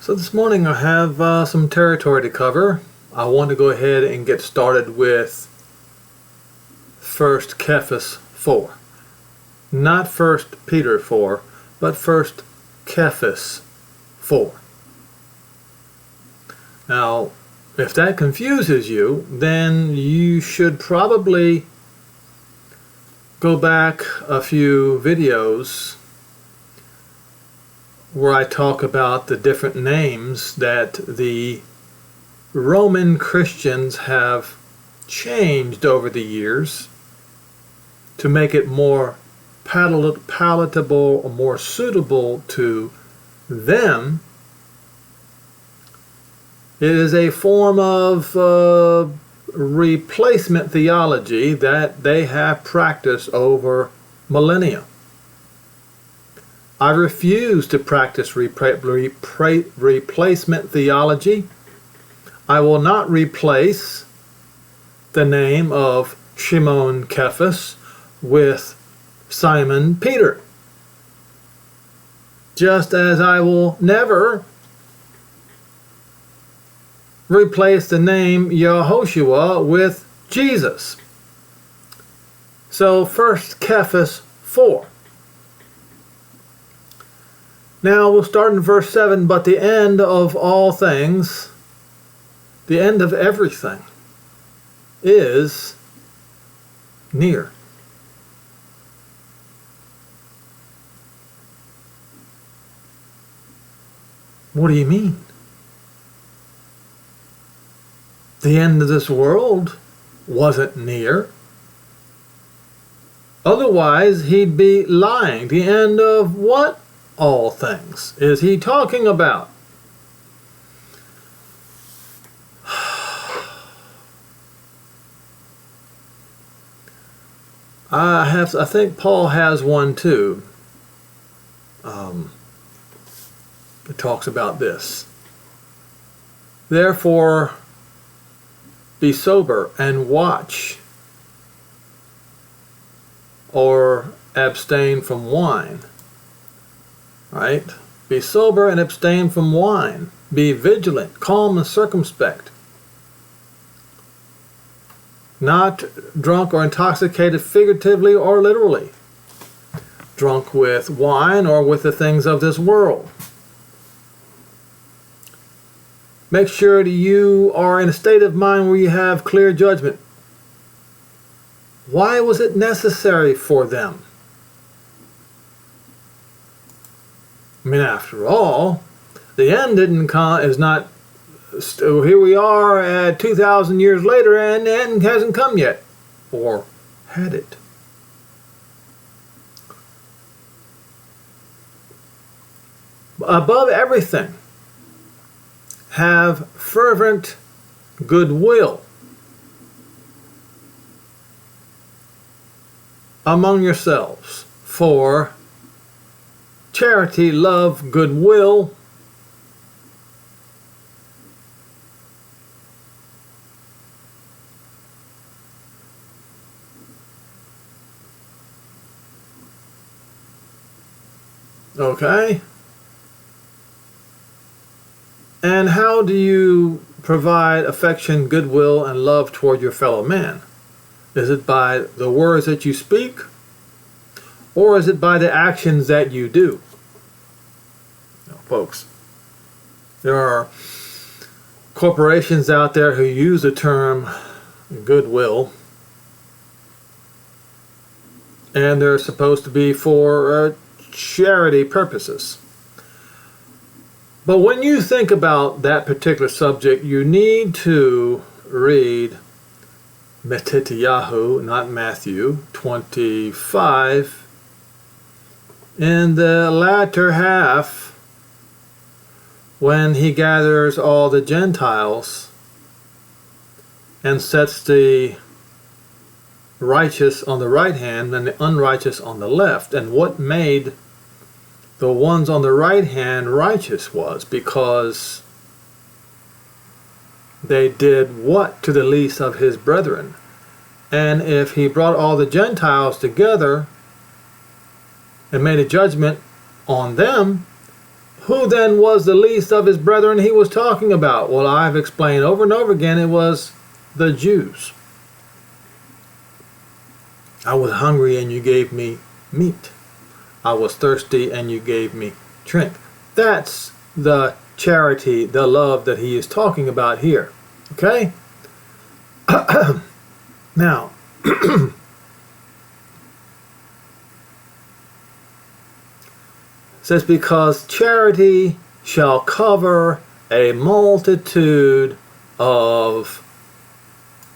So this morning I have some territory to cover. I want to go ahead and get started with 1 Cephas 4. Not 1 Peter 4, but 1 Cephas 4. Now, if that confuses you, then you should probably go back a few videos where I talk about the different names that the Roman Christians have changed over the years to make it more palatable or more suitable to them. It is a form of replacement theology that they have practiced over millennia. I refuse to practice replacement theology. I will not replace the name of Shimon Cephas with Simon Peter. Just as I will never replace the name Yehoshua with Jesus. So 1 Cephas 4. Now we'll start in verse 7. But the end of all things, the end of everything, is near. What do you mean? The end of this world wasn't near. Otherwise, he'd be lying. The end of what all things is he talking about? I think Paul has one too. It talks about this. Therefore, be sober and watch, or abstain from wine. Right? Be sober and abstain from wine. Be vigilant, calm, and circumspect. Not drunk or intoxicated figuratively or literally. Drunk with wine or with the things of this world. Make sure that you are in a state of mind where you have clear judgment. Why was it necessary for them? I mean, after all, the end didn't come, is not, here we are at 2,000 years later and the end hasn't come yet. Or had it? Above everything, have fervent goodwill among yourselves, for charity, love, goodwill, okay? And how do you provide affection, goodwill, and love toward your fellow man? Is it by the words that you speak? Or is it by the actions that you do? Now, folks, there are corporations out there who use the term goodwill, and they're supposed to be for charity purposes. But when you think about that particular subject, you need to read Matityahu, not Matthew, 25, in the latter half, when he gathers all the Gentiles and sets the righteous on the right hand and the unrighteous on the left. And what made the ones on the right hand righteous was because they did what to the least of his brethren. And if he brought all the Gentiles together and made a judgment on them, Who then was the least of his brethren he was talking about? Well, I've explained over and over again, it was the Jews. I was hungry and you gave me meat. I was thirsty and you gave me drink. That's the charity, the love that he is talking about here. Okay? Now, says, because charity shall cover a multitude of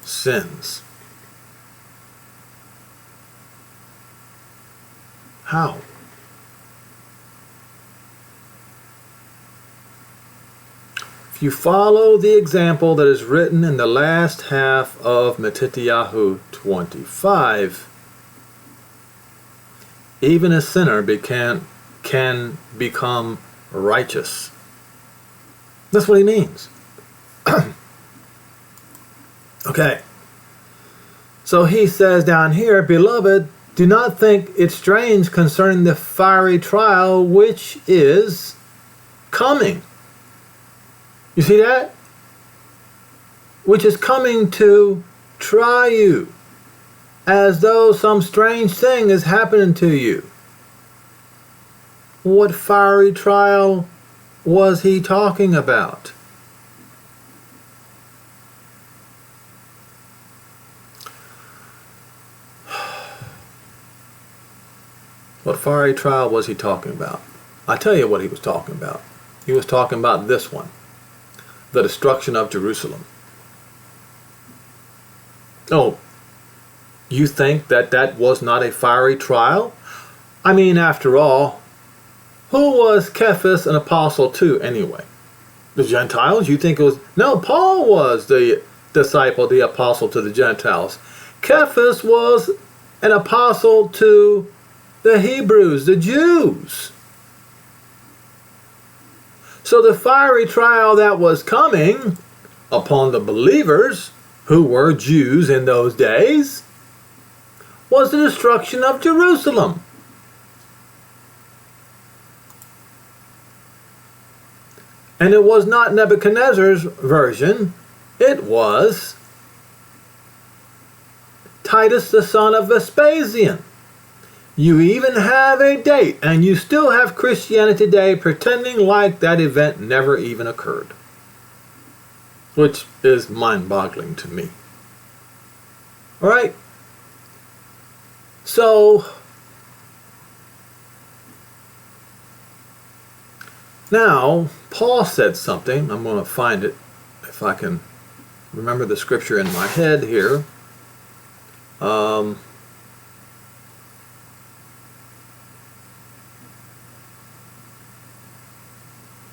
sins. How? If you follow the example that is written in the last half of Matityahu 25, even a sinner can become righteous. That's what he means. Okay. So he says down here, beloved, do not think it strange concerning the fiery trial which is coming. You see that? Which is coming to try you, as though some strange thing is happening to you. What fiery trial was he talking about? What fiery trial was he talking about? I tell you what he was talking about. He was talking about this one. The destruction of Jerusalem. Oh, you think that that was not a fiery trial? I mean, after all, who was Cephas an apostle to anyway? The Gentiles? You think it was... No, Paul was the disciple, the apostle to the Gentiles. Cephas was an apostle to the Hebrews, the Jews. So the fiery trial that was coming upon the believers, who were Jews in those days, was the destruction of Jerusalem. And it was not Nebuchadnezzar's version, it was Titus the son of Vespasian. You even have a date, and you still have Christianity today pretending like that event never even occurred. Which is mind-boggling to me. Alright? So, now, Paul said something. I'm going to find it, if I can remember the scripture in my head here.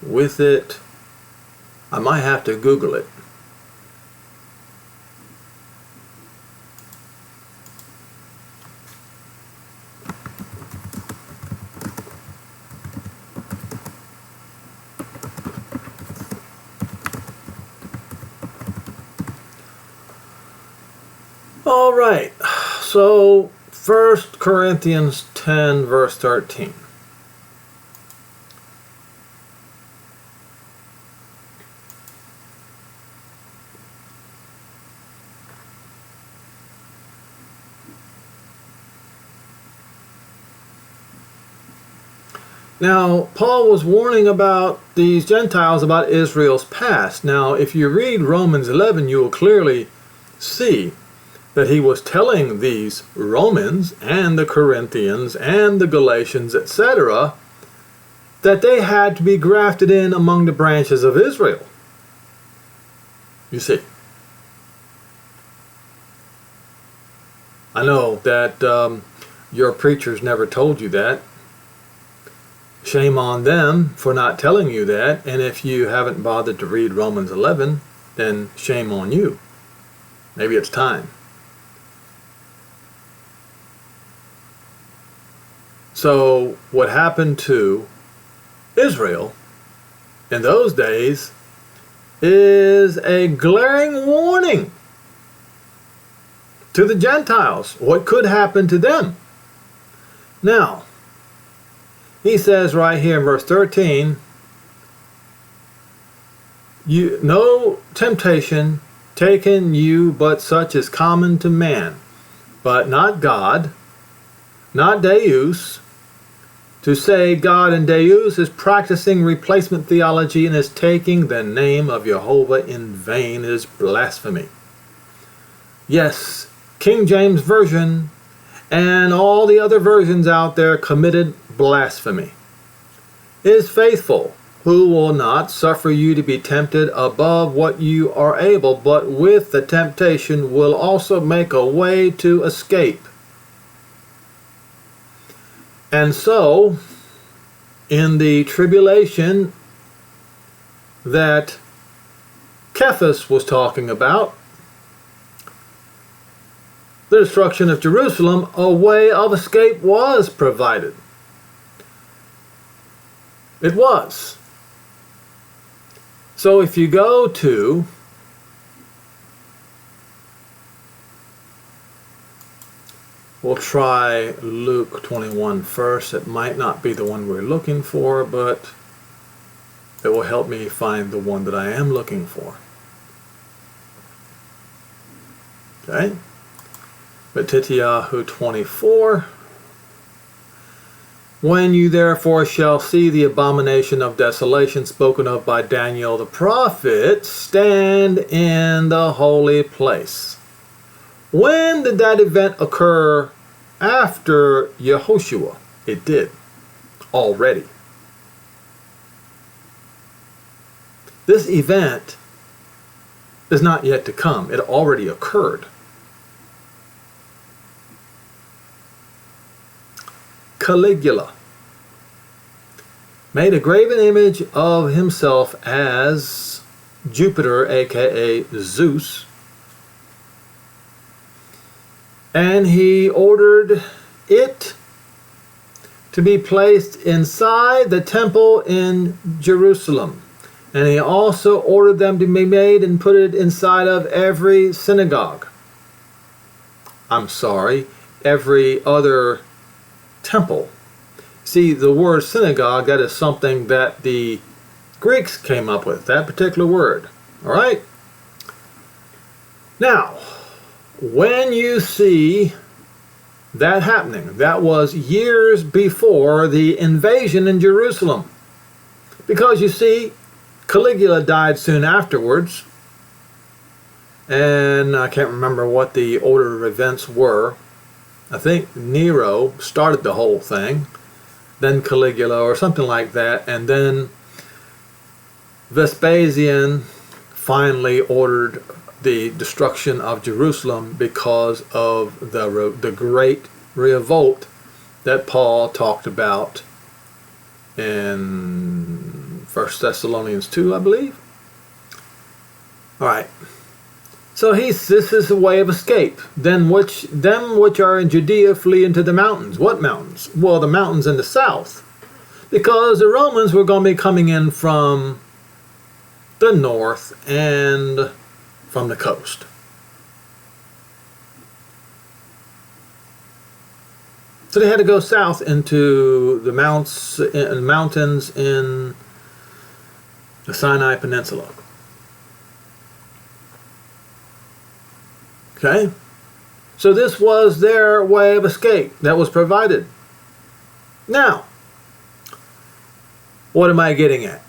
With it, I might have to Google it. All right, so 1 Corinthians 10 verse 13. Now, Paul was warning about these Gentiles, about Israel's past. Now, if you read Romans 11, you will clearly see that he was telling these Romans and the Corinthians and the Galatians, etc., that they had to be grafted in among the branches of Israel. You see. I know that your preachers never told you that. Shame on them for not telling you that, and if you haven't bothered to read Romans 11, then shame on you. Maybe it's time. So, what happened to Israel in those days is a glaring warning to the Gentiles. What could happen to them? Now, he says right here in verse 13, No temptation taken you but such as common to man, but not God, not Deus. To say God and Deus is practicing replacement theology and is taking the name of Jehovah in vain, is blasphemy. Yes, King James Version and all the other versions out there committed blasphemy. Is faithful, who will not suffer you to be tempted above what you are able, but with the temptation will also make a way to escape. And so, in the tribulation that Cephas was talking about, the destruction of Jerusalem, a way of escape was provided. It was. So if you go to we'll try Luke 21 first. It might not be the one we're looking for, but it will help me find the one that I am looking for. Okay? Matityahu 24. When you therefore shall see the abomination of desolation spoken of by Daniel the prophet, stand in the holy place. When did that event occur after Yehoshua? It did. Already. This event is not yet to come. It already occurred. Caligula made a graven image of himself as Jupiter, aka Zeus, and he ordered it to be placed inside the temple in Jerusalem. And he also ordered them to be made and put it inside of every synagogue. I'm sorry, every other temple. See, the word synagogue, that is something that the Greeks came up with, that particular word. All right? Now, when you see that happening, that was years before the invasion in Jerusalem. Because you see, Caligula died soon afterwards, and I can't remember what the order of events were. I think Nero started the whole thing, then Caligula or something like that, and then Vespasian finally ordered the destruction of Jerusalem because of the great revolt that Paul talked about in 1 Thessalonians 2, I believe. All right. So this is a way of escape. Them which are in Judea flee into the mountains. What mountains? Well, the mountains in the south. Because the Romans were going to be coming in from the north and from the coast. So they had to go south into the mountains in the Sinai Peninsula. Okay? So this was their way of escape that was provided. Now, what am I getting at?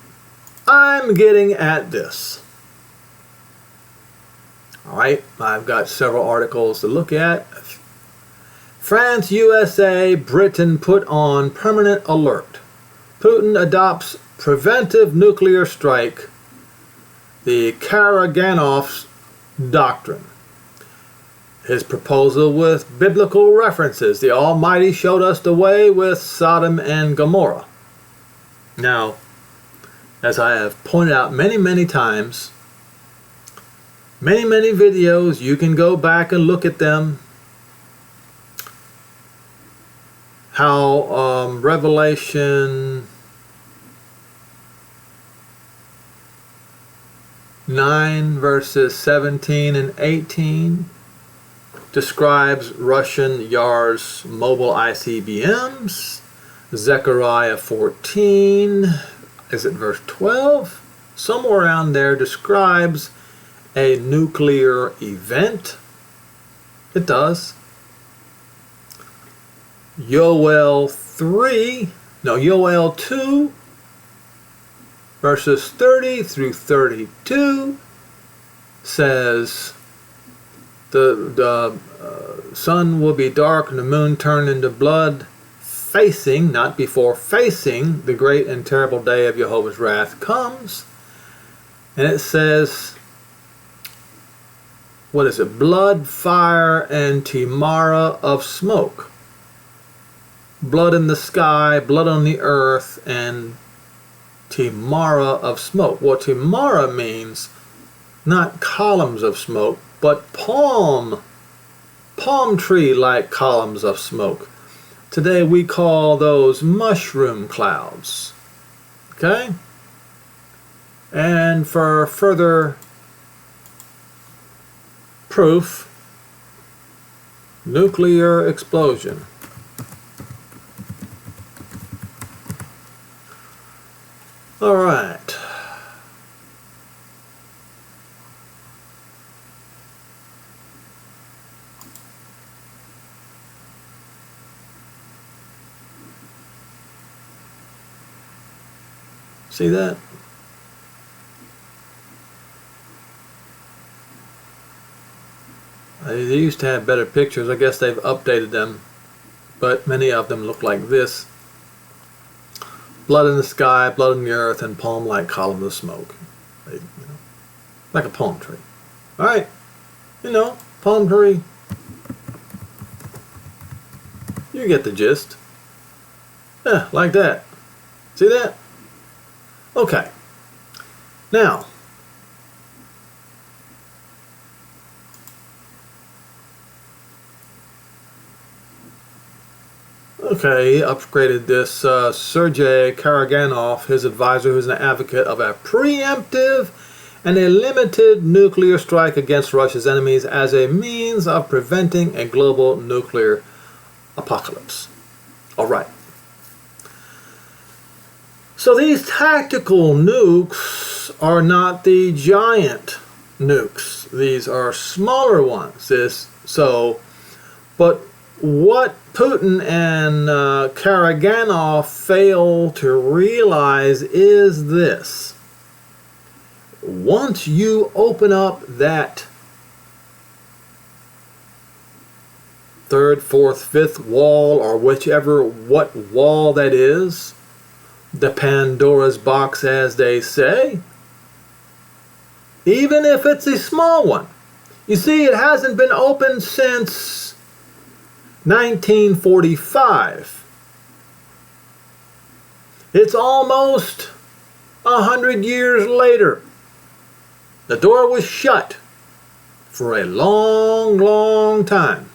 I'm getting at this. All right, I've got several articles to look at. France, USA, Britain put on permanent alert. Putin adopts preventive nuclear strike, the Karaganov's doctrine. His proposal with biblical references. The Almighty showed us the way with Sodom and Gomorrah. Now, as I have pointed out many, many times, many videos, you can go back and look at them. How Revelation 9 verses 17 and 18 describes Russian Yars mobile ICBMs. Zechariah 14, is it verse 12? somewhere around there, describes a nuclear event. It does. Yoel 2, verses 30 through 32 says the sun will be dark and the moon turn into blood, facing, not before, facing the great and terrible day of Jehovah's wrath comes. And it says, what is it? Blood, fire, and timara of smoke. Blood in the sky, blood on the earth, and timara of smoke. Well, timara means not columns of smoke, but palm tree-like columns of smoke. Today we call those mushroom clouds. Okay? And for further proof, nuclear explosion. All right. See that? They used to have better pictures. I guess they've updated them, but many of them look like this. Blood in the sky, blood in the earth, and palm-like columns of smoke. Like a palm tree. All right, palm tree. You get the gist. Yeah, like that. See that? Okay. Now, he upgraded this Sergei Karaganov, his advisor, who's an advocate of a preemptive and a limited nuclear strike against Russia's enemies as a means of preventing a global nuclear apocalypse. All right. So these tactical nukes are not the giant nukes. These are smaller ones. But what Putin and Karaganov fail to realize is this. Once you open up that third, fourth, fifth wall, or what wall that is, the Pandora's box, as they say, even if it's a small one. You see, it hasn't been opened since 1945. It's almost 100 years later. The door was shut for a long, long time.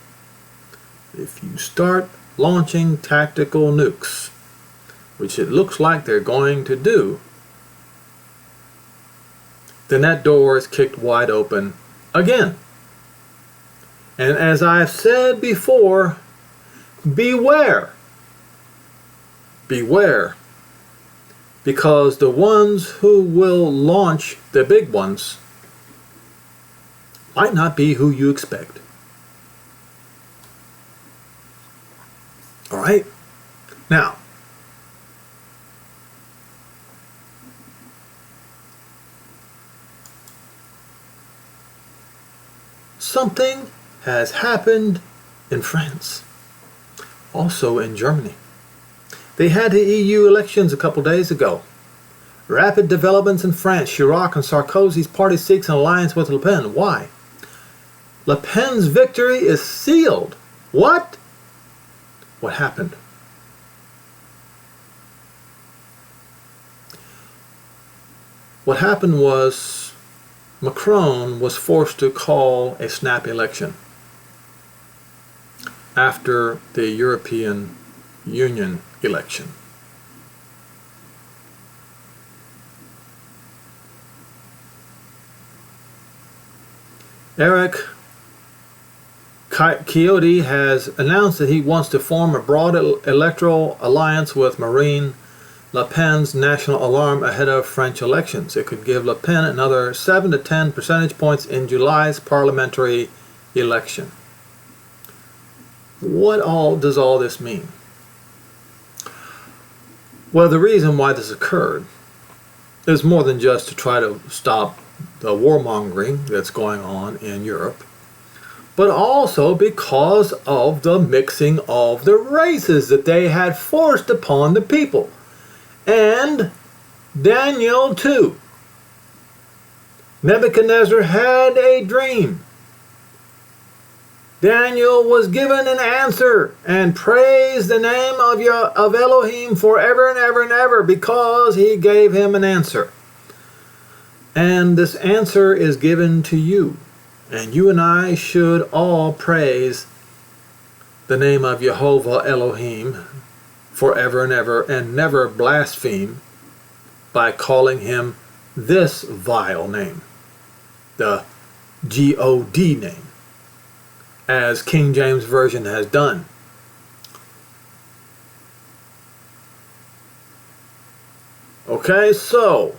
If you start launching tactical nukes, which it looks like they're going to do, then that door is kicked wide open again. And as I've said before, beware. Beware. Because the ones who will launch the big ones might not be who you expect. All right? Now, something has happened in France, also in Germany. They had the EU elections a couple days ago. Rapid developments in France. Chirac and Sarkozy's party seeks an alliance with Le Pen. Why? Le Pen's victory is sealed. What? What happened? What happened was Macron was forced to call a snap election after the European Union election. Eric Kyoto has announced that he wants to form a broad electoral alliance with Marine Le Pen's national alarm ahead of French elections. It could give Le Pen another 7 to 10 percentage points in July's parliamentary election. What all does all this mean? Well, the reason why this occurred is more than just to try to stop the warmongering that's going on in Europe, but also because of the mixing of the races that they had forced upon the people. And Daniel too. Nebuchadnezzar had a dream. Daniel was given an answer and praised the name of Elohim forever and ever and ever because he gave him an answer. And this answer is given to you. And you and I should all praise the name of Jehovah Elohim forever and ever, and never blaspheme by calling him this vile name, the G-O-D name, as King James Version has done. Okay, so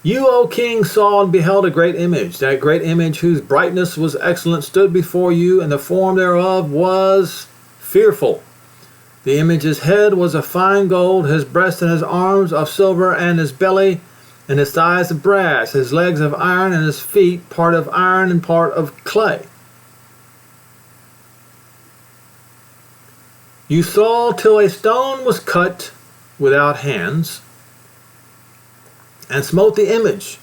you, O king, saw and beheld a great image. That great image, whose brightness was excellent, stood before you, and the form thereof was fearful. The image's head was of fine gold, his breast and his arms of silver, and his belly and his thighs of brass, his legs of iron, and his feet part of iron and part of clay. You saw till a stone was cut without hands, and smote the image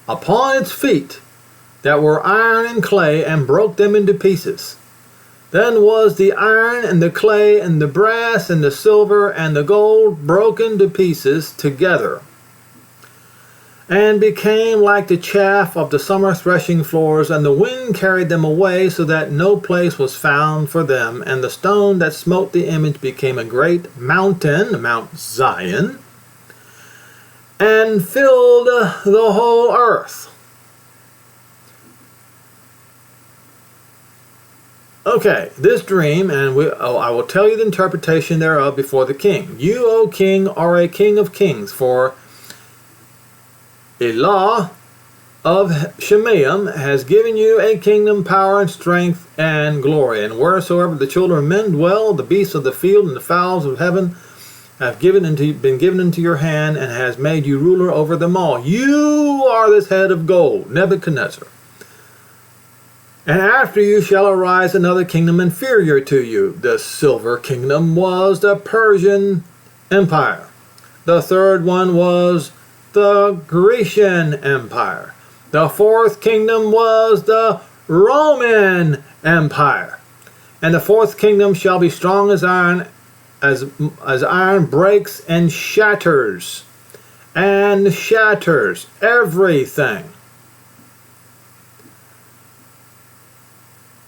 upon its feet that were iron and clay, and broke them into pieces. Then was the iron and the clay and the brass and the silver and the gold broken to pieces together, and became like the chaff of the summer threshing floors, and the wind carried them away, so that no place was found for them. And the stone that smote the image became a great mountain, Mount Zion, and filled the whole earth. Okay, this dream, and I will tell you the interpretation thereof before the king. You, O king, are a king of kings, for Elah of Shemaim has given you a kingdom, power, and strength, and glory. And wheresoever the children of men dwell, the beasts of the field and the fowls of heaven have been given into your hand, and has made you ruler over them all. You are this head of gold, Nebuchadnezzar. And after you shall arise another kingdom inferior to you. The silver kingdom was the Persian Empire. The third one was the Grecian Empire. The fourth kingdom was the Roman Empire. And the fourth kingdom shall be strong as iron, as iron breaks and shatters everything.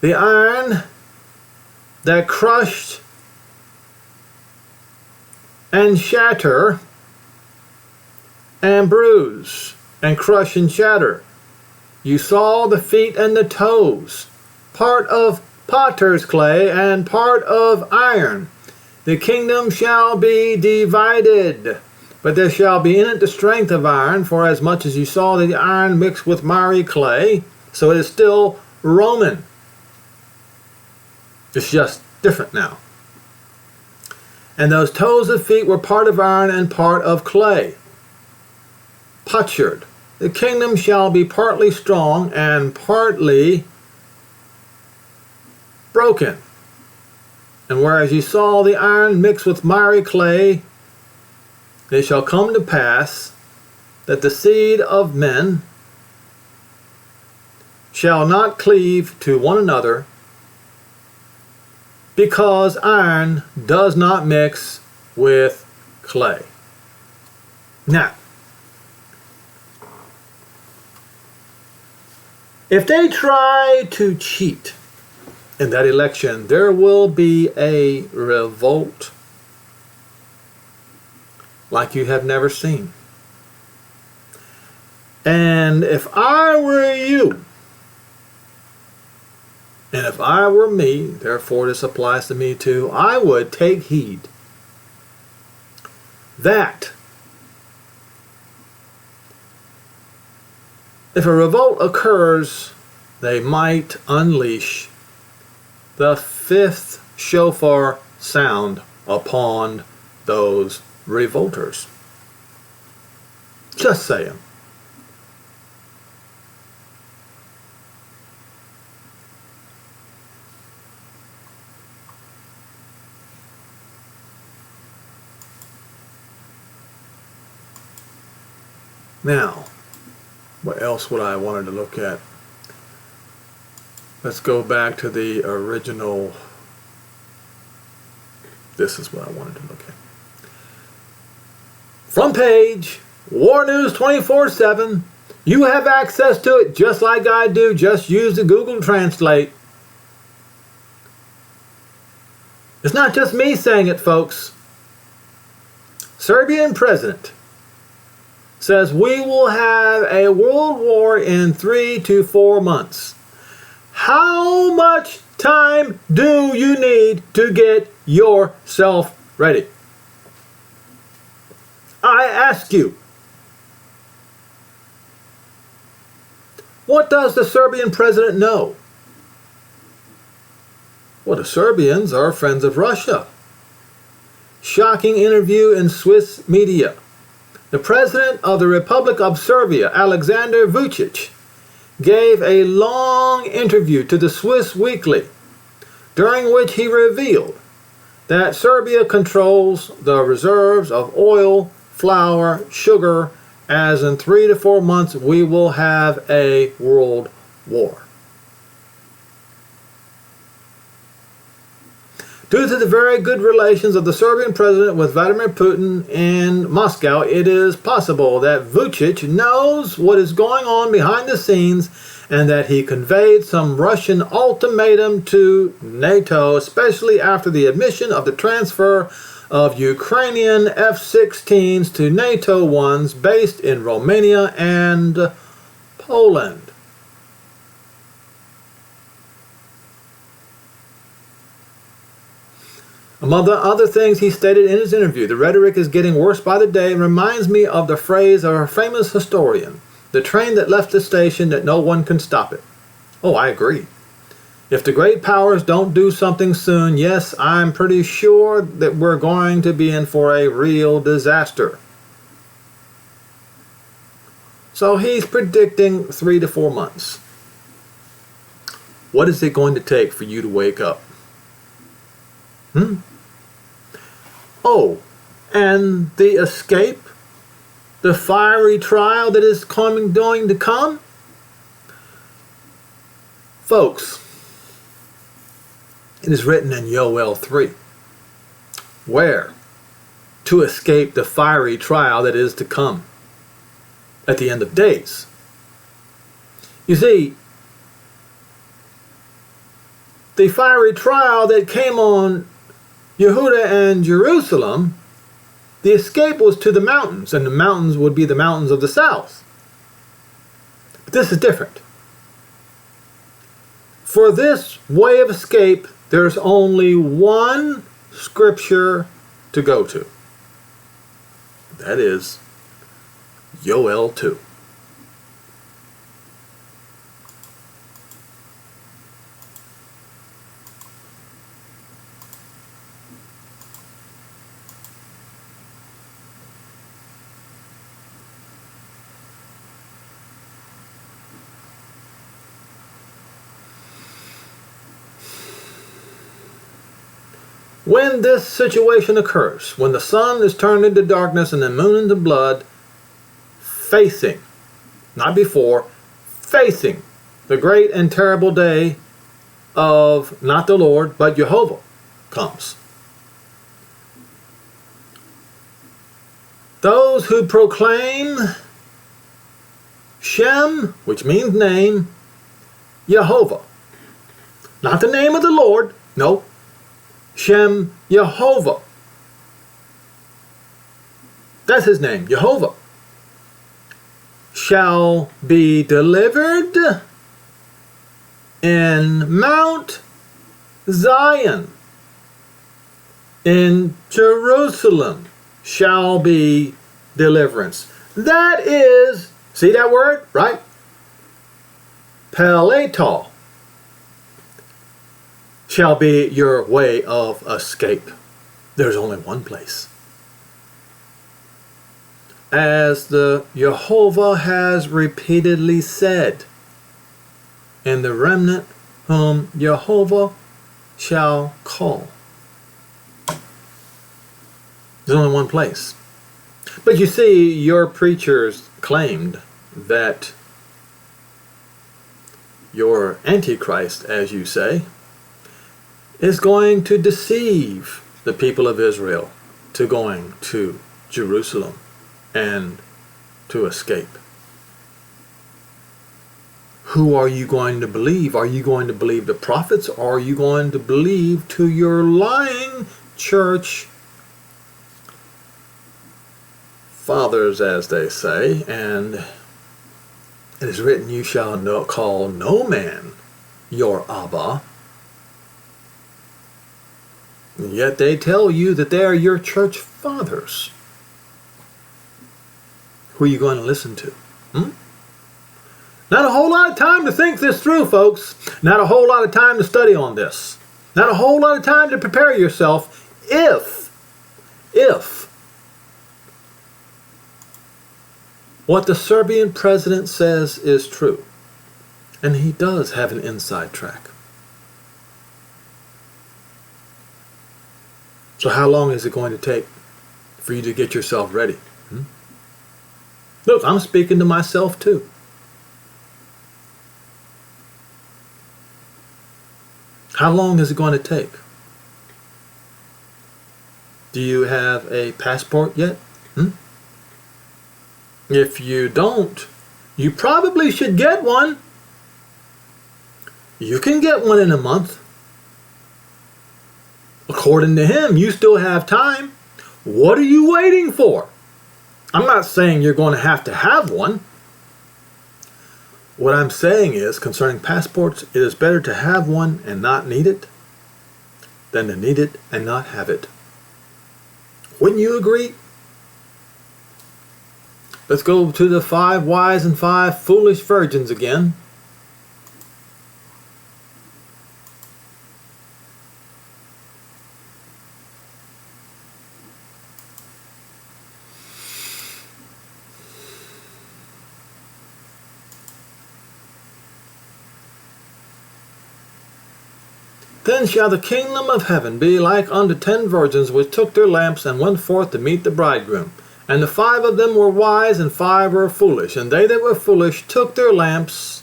The iron that crushed and shatter and bruise and crush and shatter. You saw the feet and the toes, part of potter's clay and part of iron. The kingdom shall be divided, but there shall be in it the strength of iron, for as much as you saw the iron mixed with miry clay, so it is still Roman. It's just different now. And those toes of feet were part of iron and part of clay, potsherd. The kingdom shall be partly strong and partly broken. And whereas you saw the iron mixed with miry clay, it shall come to pass that the seed of men shall not cleave to one another, because iron does not mix with clay. Now, if they try to cheat in that election, there will be a revolt like you have never seen. And if I were you, and if I were me, therefore this applies to me too, I would take heed that if a revolt occurs, they might unleash the fifth shofar sound upon those revolters. Just saying. Now, what else would I wanted to look at? Let's go back to the original. This is what I wanted to look at. Front page, War News 24/7. You have access to it just like I do. Just use the Google Translate. It's not just me saying it, folks. Serbian President says we will have a world war in 3 to 4 months. How much time do you need to get yourself ready? I ask you. What does the Serbian president know? Well, the Serbians are friends of Russia. Shocking interview in Swiss media. The president of the Republic of Serbia, Alexander Vučić, gave a long interview to the Swiss Weekly, during which he revealed that Serbia controls the reserves of oil, flour, sugar, as in 3 to 4 months we will have a world war. Due to the very good relations of the Serbian president with Vladimir Putin in Moscow, it is possible that Vučić knows what is going on behind the scenes and that he conveyed some Russian ultimatum to NATO, especially after the admission of the transfer of Ukrainian F-16s to NATO ones based in Romania and Poland. Among the other things he stated in his interview, the rhetoric is getting worse by the day and reminds me of the phrase of a famous historian, the train that left the station that no one can stop it. Oh, I agree. If the great powers don't do something soon, yes, I'm pretty sure that we're going to be in for a real disaster. So he's predicting 3 to 4 months. What is it going to take for you to wake up? Oh, and the escape? The fiery trial that is going to come? Folks, it is written in WW3, where to escape the fiery trial that is to come at the end of days. You see, the fiery trial that came on Yehuda and Jerusalem, the escape was to the mountains, and the mountains would be the mountains of the south. But this is different. For this way of escape, there's only one scripture to go to. That is Yoel 2. When this situation occurs, when the sun is turned into darkness and the moon into blood, facing, not before, facing the great and terrible day of not the Lord, but Jehovah comes. Those who proclaim Shem, which means name, Jehovah, not the name of the Lord, no, Shem Jehovah. That's his name, Jehovah. Shall be delivered in Mount Zion, in Jerusalem, shall be deliverance. That is, see that word, right? Peleto shall be your way of escape. There's only one place. As the Jehovah has repeatedly said, and the remnant whom Jehovah shall call. There's only one place. But you see, your preachers claimed that your Antichrist, as you say, is going to deceive the people of Israel to going to Jerusalem and to escape. Who are you going to believe? Are you going to believe the prophets, or are you going to believe to your lying church fathers, as they say? And it is written, you shall call no man your Abba. And yet they tell you that they are your church fathers. Who are you going to listen to? Not a whole lot of time to think this through, folks. Not a whole lot of time to study on this. Not a whole lot of time to prepare yourself if what the Serbian president says is true. And he does have an inside track. So how long is it going to take for you to get yourself ready? Look, I'm speaking to myself too. How long is it going to take? Do you have a passport yet? If you don't, you probably should get one. You can get one in a month. According to him, you still have time. What are you waiting for? I'm not saying you're going to have one. What I'm saying is, concerning passports, it is better to have one and not need it than to need it and not have it. Wouldn't you agree? Let's go to the 5 wise and 5 foolish virgins again. Then shall the kingdom of heaven be like unto 10 virgins which took their lamps and went forth to meet the bridegroom. And the 5 of them were wise, and 5 were foolish. And they that were foolish took their lamps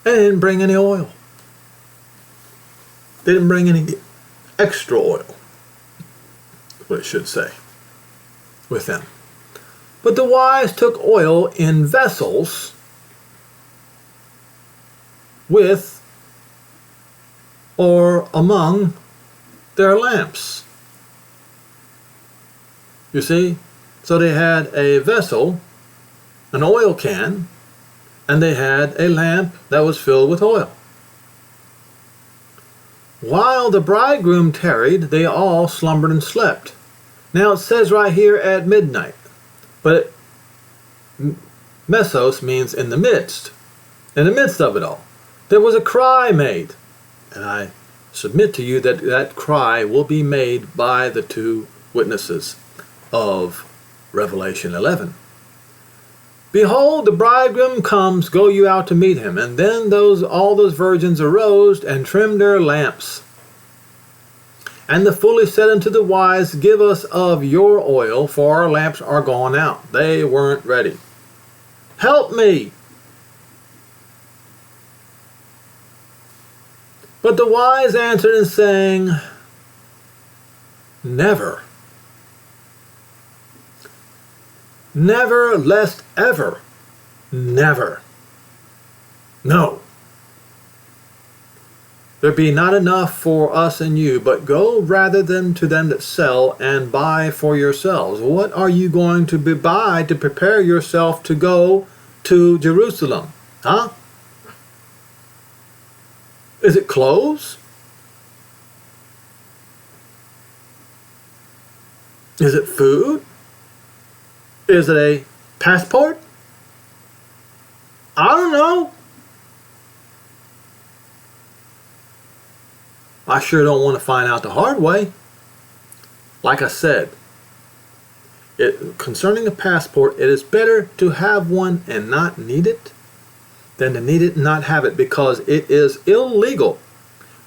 and didn't bring any oil. They didn't bring any extra oil, what it should say, with them. But the wise took oil in vessels with or among their lamps. You see? So they had a vessel, an oil can, and they had a lamp that was filled with oil. While the bridegroom tarried, they all slumbered and slept. Now it says right here at midnight, but mesos means in the midst of it all. There was a cry made. And I submit to you that that cry will be made by the 2 witnesses of Revelation 11. Behold, the bridegroom comes, go you out to meet him. And then all those virgins arose and trimmed their lamps. And the foolish said unto the wise, give us of your oil, for our lamps are gone out. They weren't ready. Help me! But the wise answered and sang, never. Never, lest ever. Never. No. There be not enough for us and you, but go rather than to them that sell and buy for yourselves. What are you going to buy to prepare yourself to go to Jerusalem? Huh? Is it clothes? Is it food? Is it a passport? I don't know. I sure don't want to find out the hard way. Like I said, concerning a passport, it is better to have one and not need it than to need it and not have it, because it is illegal,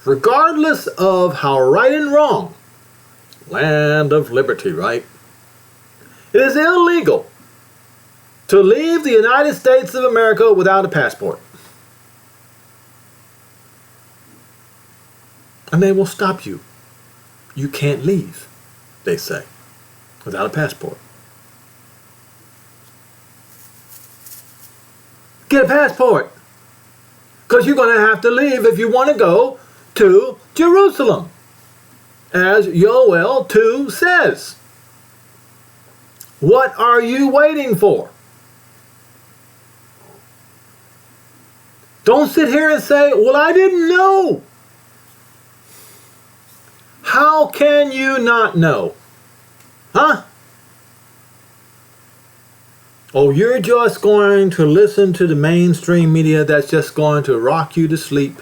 regardless of how right and wrong. Land of liberty, right? It is illegal to leave the United States of America without a passport. And they will stop you. You can't leave, they say, without a passport. Get a passport, because you're going to have to leave if you want to go to Jerusalem, as Joel 2 says. What are you waiting for? Don't sit here and say, well, I didn't know. How can you not know? Huh? Oh, you're just going to listen to the mainstream media that's just going to rock you to sleep.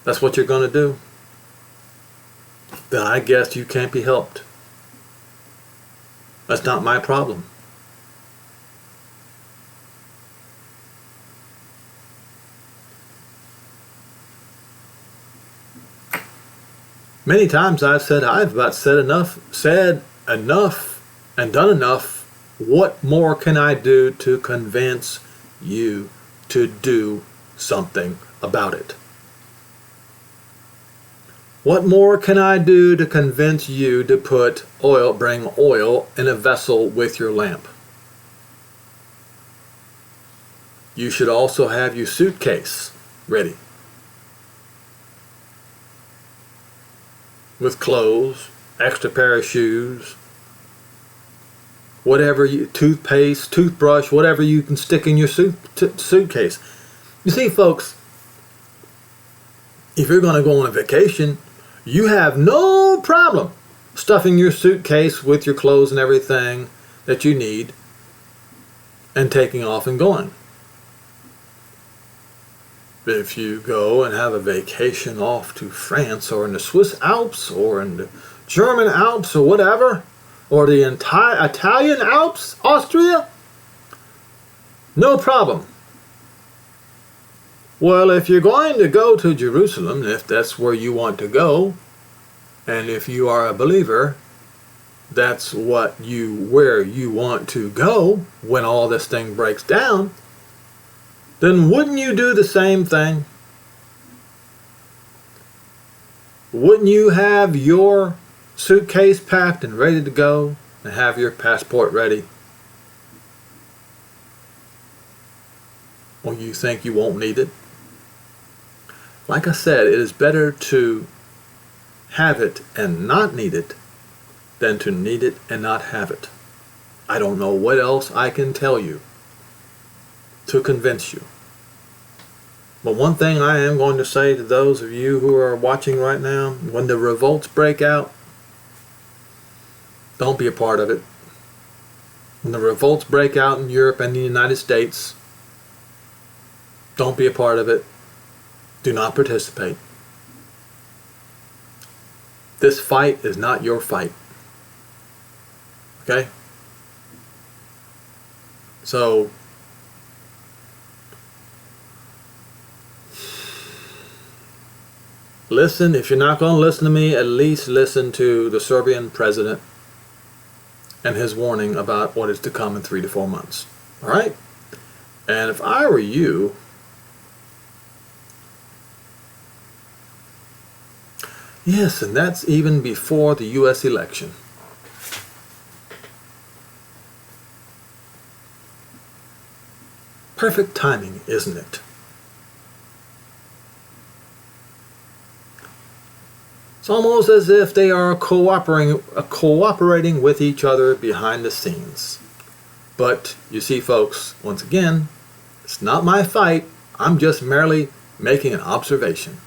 That's what you're going to do. Then I guess you can't be helped. That's not my problem. Many times I've said said enough and done enough. What more can I do to convince you to do something about it? What more can I do to convince you to bring oil in a vessel with your lamp? You should also have your suitcase ready, with clothes, extra pair of shoes, toothpaste, toothbrush, whatever you can stick in your suitcase. You see, folks, if you're going to go on a vacation, you have no problem stuffing your suitcase with your clothes and everything that you need and taking off and going. If you go and have a vacation off to France or in the Swiss Alps or in the German Alps or whatever, or the entire Italian Alps, Austria, no problem. Well, if you're going to go to Jerusalem, if that's where you want to go, and if you are a believer, that's where you want to go when all this thing breaks down, then wouldn't you do the same thing? Wouldn't you have your suitcase packed and ready to go and have your passport ready? Or you think you won't need it? Like I said, it is better to have it and not need it than to need it and not have it. I don't know what else I can tell you to convince you. But one thing I am going to say to those of you who are watching right now, when the revolts break out, don't be a part of it. When the revolts break out in Europe and the United States, don't be a part of it. Do not participate. This fight is not your fight. Okay? So, listen. If you're not going to listen to me, at least listen to the Serbian President and his warning about what is to come in 3 to 4 months. All right? And if I were you, yes, and that's even before the U.S. election. Perfect timing, isn't it? It's almost as if they are cooperating with each other behind the scenes. But you see, folks, once again, it's not my fight. I'm just merely making an observation.